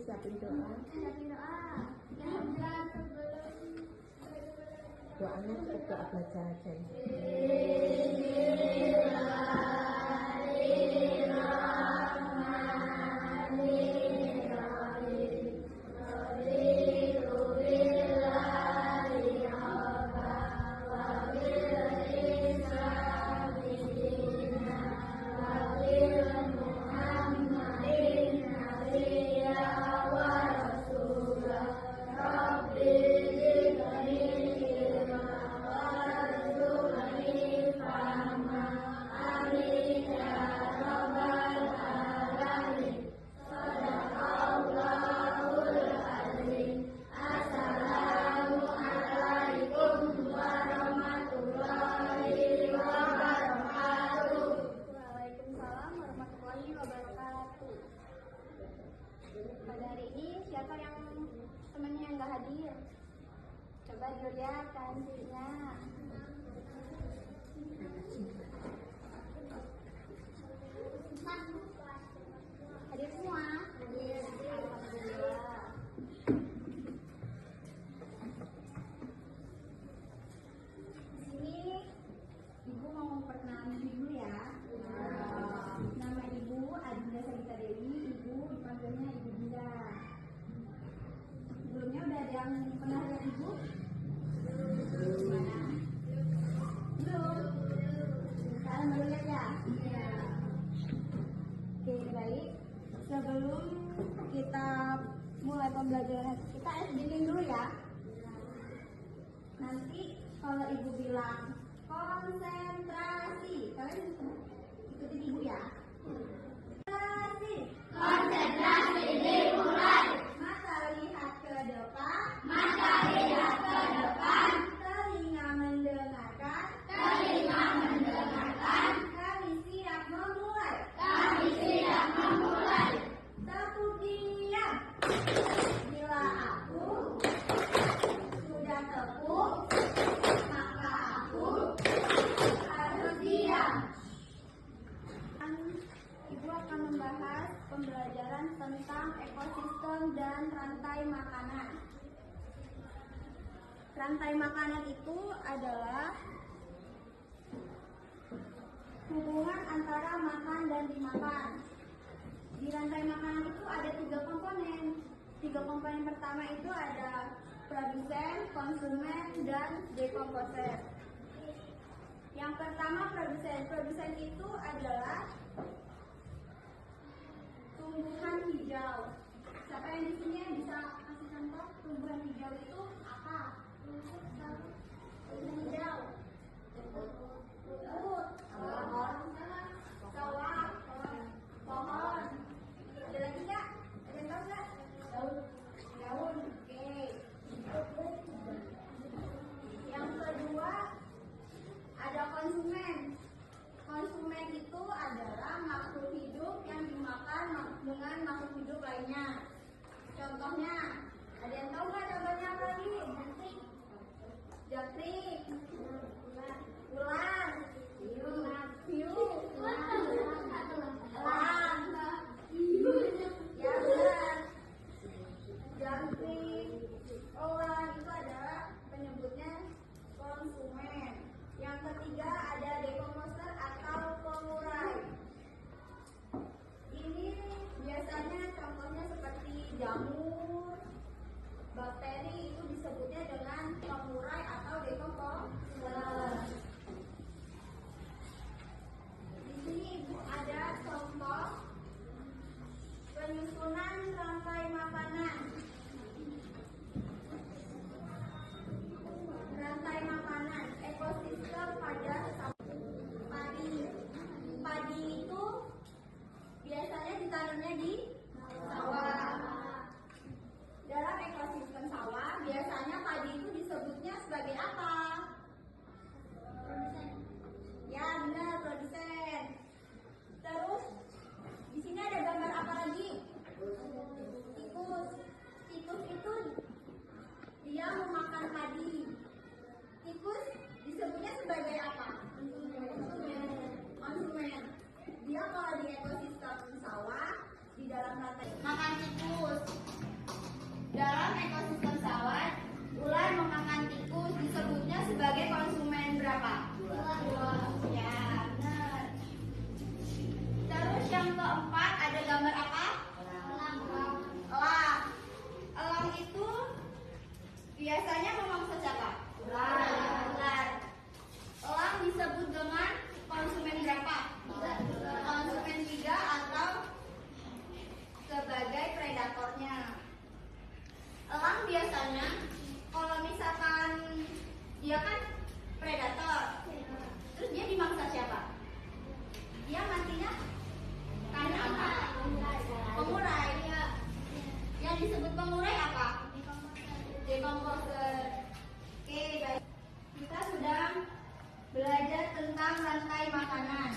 siapin doa. Siapin doa. Doanya cukup doa baca aja. Pada hari ini siapa yang temannya nggak hadir? Coba dilihat kansirnya. Hadir semua? Hadir. Alhamdulillah. Di sini Ibu mau memperkenalkan dulu ya. Nama Ibu Adinda Sagita Dewi. Ibu dipanggilnya Ibu Dinda. Sebelumnya udah ada yang pernah lihat Ibu? Mana? Belum. Sekarang baru lihat ya? Iya. Oke, baik. Sebelum kita mulai pembelajaran, kita SDG dulu ya. Nanti kalau Ibu bilang konsentrasi, kalian ikutin Ibu ya. Konsentrasi dimulai. Mata lihat ke depan. Mata lihat ke depan. Telinga mendengarkan. Telinga mendengarkan. Kami siap memulai. Kami siap memulai. Tepuk diam. Bila aku sudah tepuk, maka aku harus diam. Ibu akan membahas pembelajaran tentang ekosistem dan rantai makanan. Rantai makanan itu adalah hubungan antara makan dan dimakan. Di rantai makanan itu ada 3 komponen. 3 komponen pertama itu ada produsen, konsumen, dan dekomposer. Yang pertama produsen. Produsen itu adalah tumbuhan hijau. Siapa yang di sini yang bisa kasih contoh tumbuhan hijau itu apa? Tumbuhan hijau. Rumput, sawah, pohon. Ada lagi nggak? Ada yang tahu nggak? Daun. Oke. Yang kedua ada konsumen. Konsumen itu adalah makhluk hidup yang dimakan dengan makhluk hidup lainnya. Contohnya, ada yang tahu nggak contohnya apa lagi? Japrik, ular, hiu, elang, ya benar. Japrik, ular itu adalah penyebutnya konsumen. Yang ketiga ada dekomposer atau pengurai. Ini biasanya contohnya seperti jamur, bakteri itu disebutnya dengan pengurai atau dekomposer. Di sini Ibu ada contoh penyusunan rantai makanan. Rantai makanan, ekosistem pada padi. Padi itu biasanya ditanamnya di sawah. Dalam ekosistem sawah, biasanya padi itu disebutnya sebagai Dia kan predator. Terus dia dimangsa siapa? Dia matinya karena apa? Pengurai. Yang disebut pengurai apa? Decomposer. Oke, baik. Kita sudah belajar tentang rantai makanan.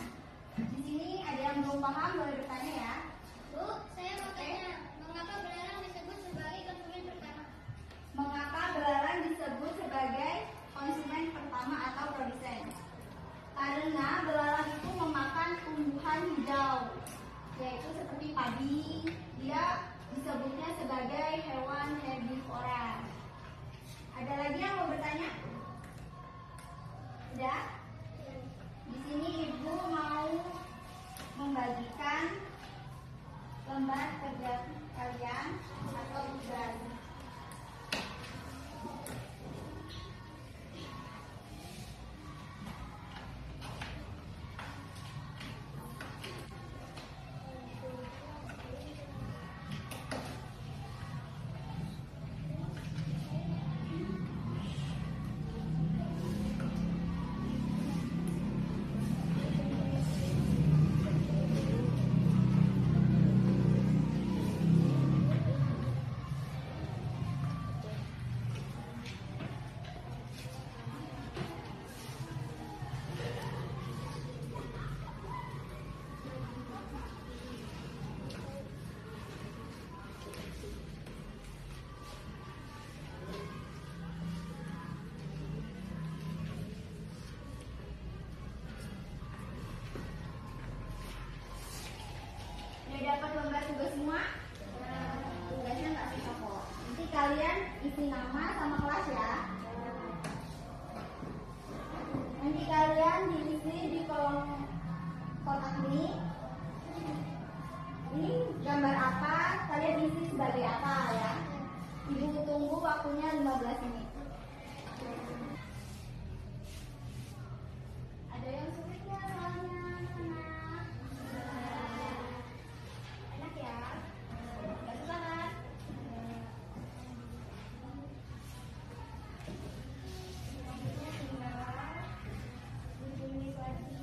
Di sini ada yang belum paham, boleh bertanya ya. Bu, saya mau tanya, mengapa belerang disebut sebagai konsumen pertama? Mengapa belerang disebut sebagai konsumen pertama atau produsen? Karena belerang itu memakan tumbuhan hijau, yaitu seperti padi. Dia disebutnya sebagai hewan herbivora. Ada lagi yang mau bertanya? Sudah? Di sini ibu mau membagikan lembar kerja kalian atau tugas. Udah dapat lembar tugas semua? Tugasnya nggak susah kok. Nanti kalian isi nama sama kelas ya. Nanti kalian diisi di kolom kotak ini. Ini gambar apa? Kalian isi sebagai apa ya? Ibu tunggu waktunya 15 menit. Ada yang sulit nggak soalnya, anak? Enak ya? Gak susah kan? Waktunya tinggal 7 menit lagi.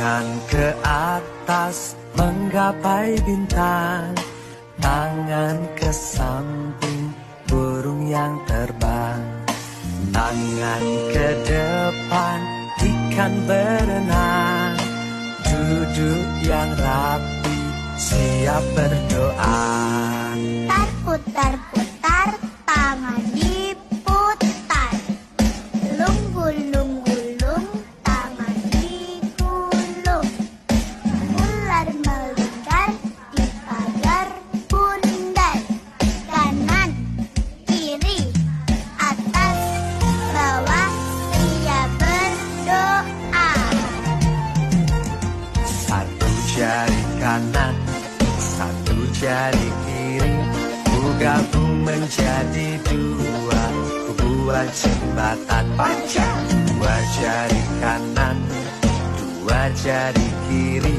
Tangan ke atas menggapai bintang, tangan ke samping burung yang terbang, tangan ke depan ikan berenang, duduk yang rapi siap berdoa. Putar-putar, tangan diputar. Gulung-gulung, tangan digulung. Ular melingkar di pagar bundar. Kanan, kiri, atas, bawah, ia berdoa. Satu jari kanan, satu jari kiri, ku gabung menjadi dua, ku buat jembatan panjang. Dua jari kanan, dua jari kiri,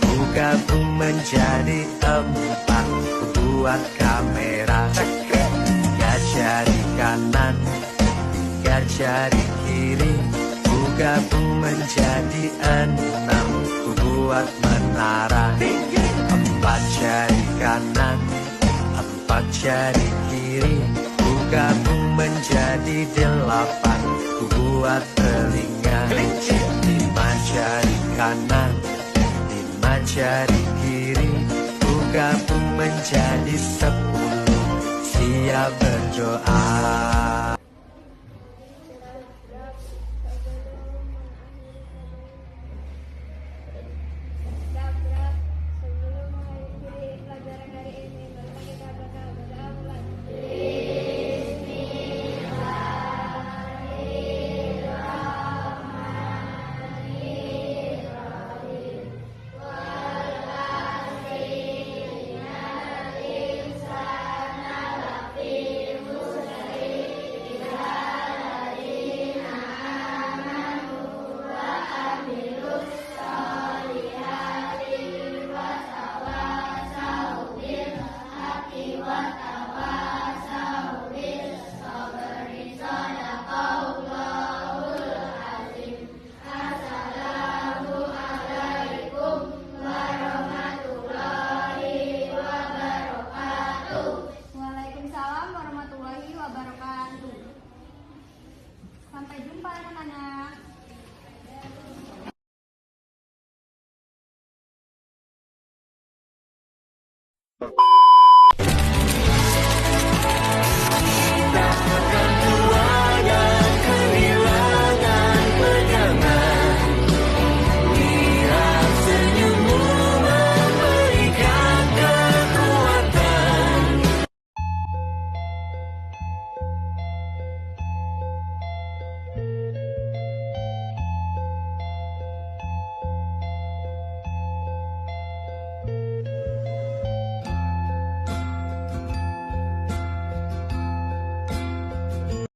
ku gabung menjadi empat, ku buat kamera. Tiga jari kanan, tiga jari kiri, ku gabung menjadi enam, ku buat menara. Empat jari kanan, empat jari kiri, ku gabung menjadi delapan, ku buat telinga. Lima jari kanan, lima jari kiri, ku gabung menjadi 10, siap berdoa.